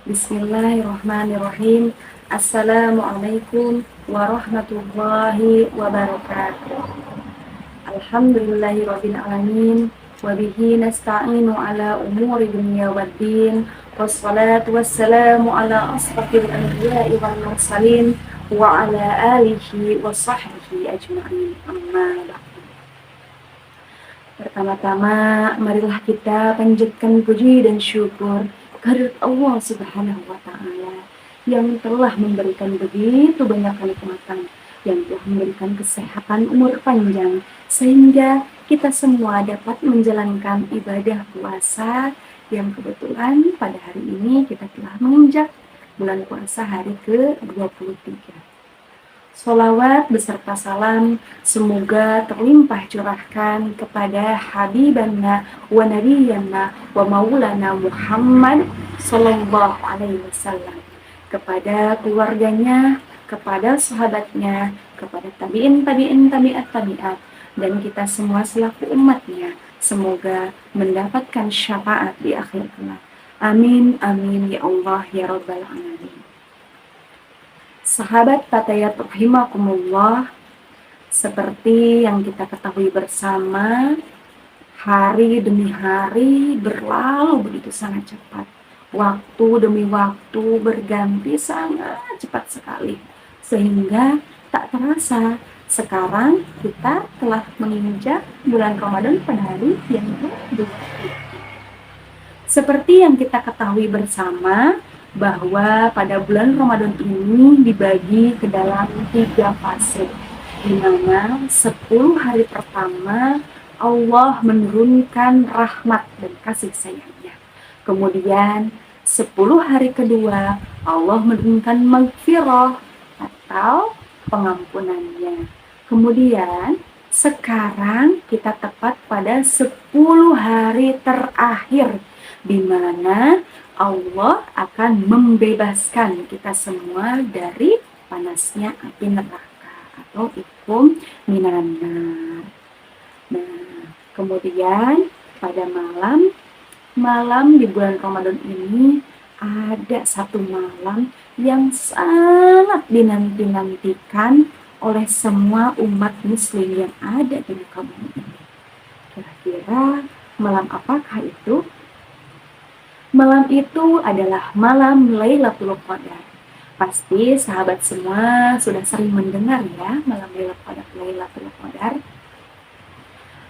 Bismillahirrahmanirrahim. Assalamualaikum warahmatullahi wabarakatuh. Alhamdulillahirabbil alamin wa bihi nasta'inu ala umuri dunya waddin. Wassalatu wassalamu ala asrafil anbiya'i wal mursalin wa ala alihi wa sahbihi ajma'in. Amma ba'du. Pertama-tama, marilah kita panjatkan puji dan syukur kehadirat Allah Subhanahu wa Ta'ala yang telah memberikan begitu banyak kenikmatan, yang telah memberikan kesehatan umur panjang, sehingga kita semua dapat menjalankan ibadah puasa yang kebetulan pada hari ini kita telah menginjak bulan puasa hari ke-23. Sholawat beserta salam semoga terlimpah curahkan kepada Habibanna wa Nabiyanna wa Maulana Muhammad Sallallahu Alaihi Wasallam, kepada keluarganya, kepada sahabatnya, kepada tabi'in, tabi'at, dan kita semua selaku umatnya. Semoga mendapatkan syafaat di akhir kelak. Amin, amin, ya Allah, ya Rabbal Alamin. Sahabat Fatayat rahimakumullah, seperti yang kita ketahui bersama, hari demi hari berlalu begitu sangat cepat. Waktu demi waktu berganti sangat cepat sekali. Sehingga tak terasa sekarang kita telah menginjak bulan Ramadan pada hari yang ke-23. Seperti yang kita ketahui bersama, bahwa pada bulan Ramadan ini dibagi ke dalam 3 fase, di mana 10 hari pertama Allah menurunkan rahmat dan kasih sayangnya. Kemudian 10 hari kedua Allah menurunkan maghfirah atau pengampunannya. Kemudian sekarang kita tepat pada 10 hari terakhir, di mana Allah akan membebaskan kita semua dari panasnya api neraka atau ikum minan nar. Nah, kemudian pada malam di bulan Ramadan ini ada satu malam yang sangat dinanti-nantikan oleh semua umat muslim yang ada di muka bumi ini. Kira-kira malam apakah itu? Malam itu adalah malam Lailatul Qadar. Pasti sahabat semua sudah sering mendengar ya malam Lailatul Qadar.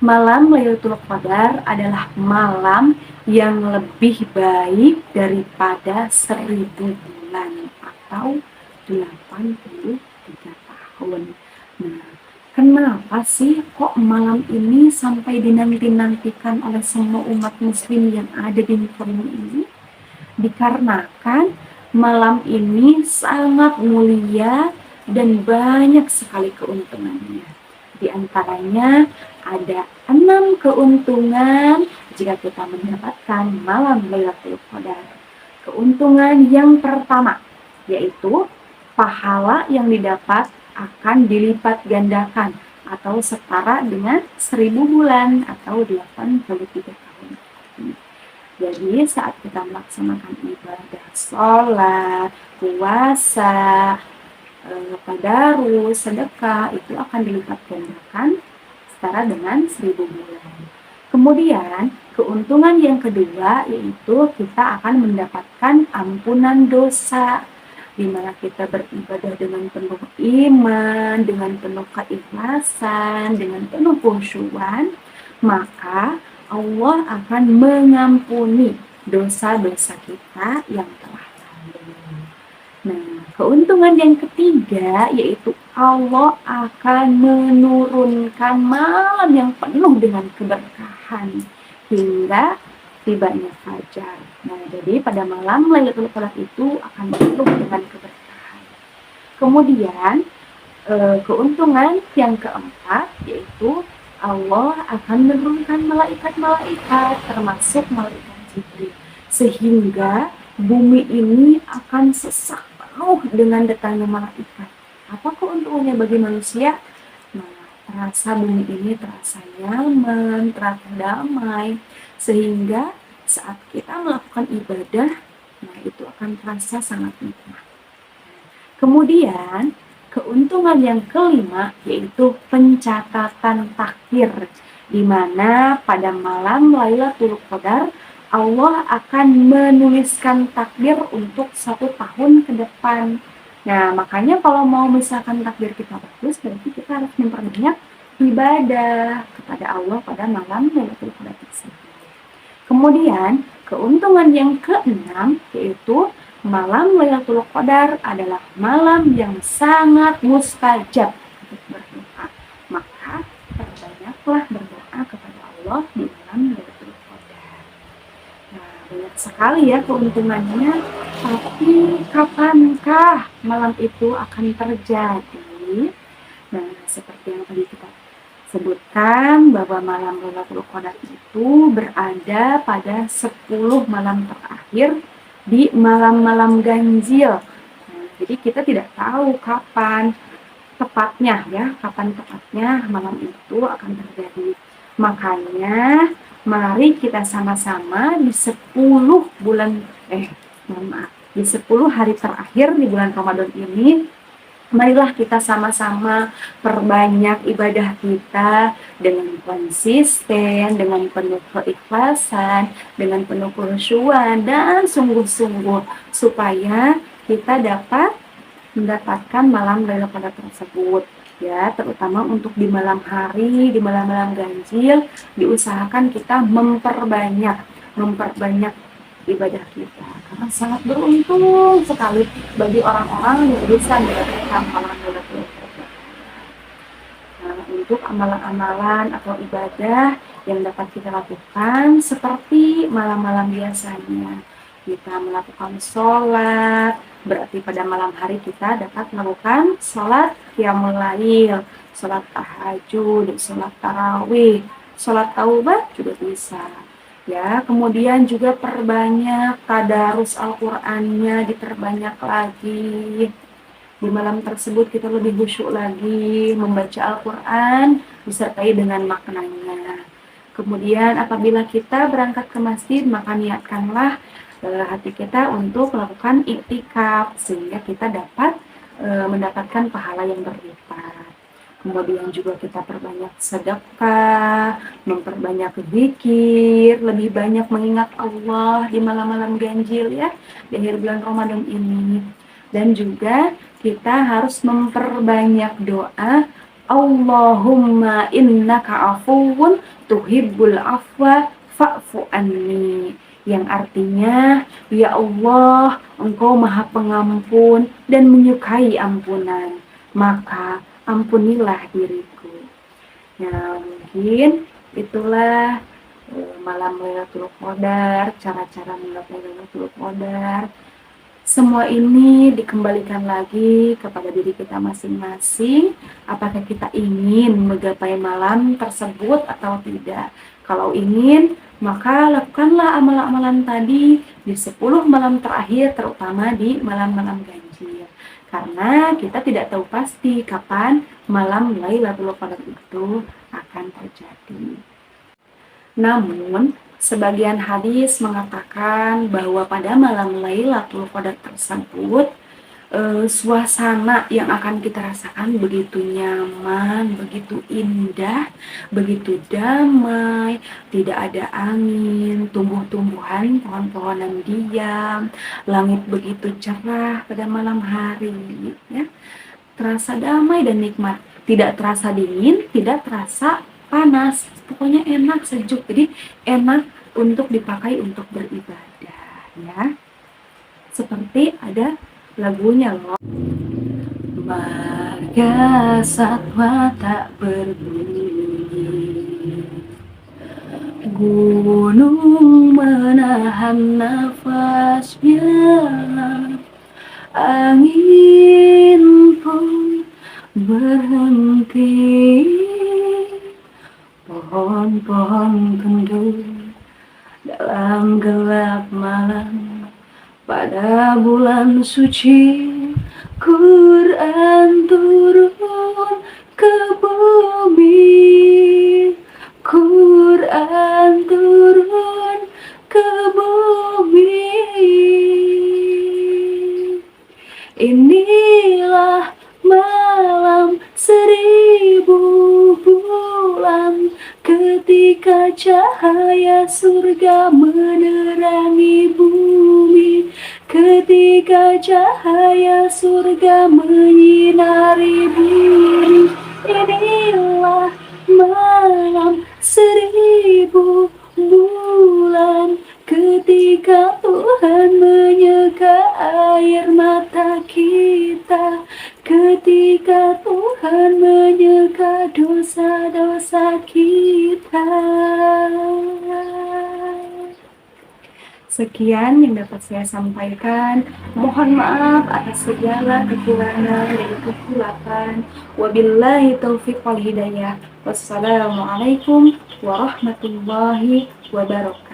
Malam Lailatul Qadar adalah malam yang lebih baik daripada 1000 bulan atau 83 tahun. Nah, kenapa sih kok malam ini sampai dinanti-nantikan oleh semua umat muslim yang ada di muka bumi ini? Dikarenakan malam ini sangat mulia dan banyak sekali keuntungannya. Di antaranya ada 6 keuntungan jika kita mendapatkan malam Lailatul Qadar. Keuntungan yang pertama yaitu pahala yang didapat akan dilipat gandakan atau setara dengan 1000 bulan atau 83 tahun. Jadi saat kita melaksanakan ibadah sholat, puasa, tadarus, sedekah, itu akan dilipat gandakan setara dengan 1000 bulan. Kemudian keuntungan yang kedua yaitu kita akan mendapatkan ampunan dosa, di mana kita beribadah dengan penuh iman, dengan penuh keikhlasan, dengan penuh khusyuan, maka Allah akan mengampuni dosa-dosa kita yang telah lalu. Nah, keuntungan yang ketiga yaitu Allah akan menurunkan malam yang penuh dengan keberkahan hingga tibanya fajar. Nah, jadi pada malam Lailatul Qadar itu akan penuh dengan keberkahan. Kemudian keuntungan yang keempat yaitu Allah akan menurunkan malaikat-malaikat termasuk malaikat Jibril, sehingga bumi ini akan sesak penuh dengan datangnya malaikat. Apa keuntungannya bagi manusia? Nah, terasa bumi ini terasa nyaman, terasa damai, sehingga saat kita melakukan ibadah, nah itu akan akan terasa sangat nikmat. Kemudian, keuntungan yang kelima yaitu pencatatan takdir, di mana pada malam Lailatul Qadar Allah akan menuliskan takdir untuk 1 tahun ke depan. Nah, makanya kalau mau misalkan takdir kita bagus, berarti kita harus memperbanyak ibadah kepada Allah pada malam Lailatul Qadar tersebut. Kemudian, keuntungan yang keenam yaitu malam Lailatul Qadar adalah malam yang sangat mustajab untuk berdoa. Maka, perbanyaklah berdoa kepada Allah di malam Lailatul Qadar. Nah, banyak sekali ya keuntungannya, tapi kapankah malam itu akan terjadi? Nah, seperti yang tadi kita sebutkan bahwa malam Lailatul Qadar itu berada pada 10 malam terakhir di malam-malam ganjil. Nah, jadi kita tidak tahu kapan tepatnya malam itu akan terjadi. Makanya mari kita sama-sama di 10 hari terakhir di bulan Ramadan ini, marilah kita sama-sama perbanyak ibadah kita dengan konsisten, dengan penuh keikhlasan, dengan penuh khusyuan dan sungguh-sungguh supaya kita dapat mendapatkan malam Lailatul Qadar tersebut. Ya, terutama untuk di malam hari, di malam-malam ganjil, diusahakan kita memperbanyak ibadah kita, karena sangat beruntung sekali bagi orang-orang yang bisa mendapatkan malam Lailatul Qadar. Nah, untuk amalan-amalan atau ibadah yang dapat kita lakukan seperti malam-malam biasanya, kita melakukan sholat, berarti pada malam hari kita dapat melakukan sholat qiyamul lail, sholat tahajud, sholat tarawih, sholat taubat juga bisa. Ya, kemudian juga perbanyak tadarus Al-Qur'annya, diperbanyak lagi. Di malam tersebut kita lebih khusyuk lagi membaca Al-Qur'an disertai dengan maknanya. Kemudian apabila kita berangkat ke masjid, maka niatkanlah hati kita untuk melakukan iktikaf sehingga kita dapat mendapatkan pahala yang berlipat. Kemudian juga kita perbanyak sedekah, memperbanyak zikir, lebih banyak mengingat Allah di malam-malam ganjil ya, di akhir bulan Ramadan ini. Dan juga kita harus memperbanyak doa, Allahumma innaka afuwun tuhibbul afwa fa'fu anni. Yang artinya, ya Allah, Engkau maha pengampun dan menyukai ampunan, maka ampunilah diriku. Nah, mungkin itulah malam Lailatul Qadar, cara-cara menggapai Lailatul Qadar. Semua ini dikembalikan lagi kepada diri kita masing-masing, apakah kita ingin menggapai malam tersebut atau tidak. Kalau ingin, maka lakukanlah amalan-amalan tadi di 10 malam terakhir, terutama di malam-malam ganjil. Karena kita tidak tahu pasti kapan malam Lailatul Qadar itu akan terjadi. Namun, sebagian hadis mengatakan bahwa pada malam Lailatul Qadar tersebut, suasana yang akan kita rasakan begitu nyaman, begitu indah, begitu damai, tidak ada angin, tumbuh-tumbuhan, pohon-pohonan diam, langit begitu cerah pada malam hari, ya. Terasa damai dan nikmat, tidak terasa dingin, tidak terasa panas, pokoknya enak, sejuk, jadi enak untuk dipakai untuk beribadah, ya. Seperti ada lagunya loh. Marga satwa tak berbunyi, gunung menahan nafasnya, angin pun berhenti, pohon-pohon kendul dalam gelap malam. Pada bulan suci, Quran turun ke bumi, Quran turun ke bumi. ketika cahaya surga menerangi bumi, ketika cahaya surga menyinari bumi. Inilah malam 1000 bulan, ketika Tuhan menyeka air mata kita, ketika Tuhan menyeka dosa-dosa kita. Sekian yang dapat saya sampaikan. Mohon maaf atas segala kekurangan dan kekurangan. Wabillahi taufiq wal hidayah. Wassalamualaikum warahmatullahi wabarakatuh.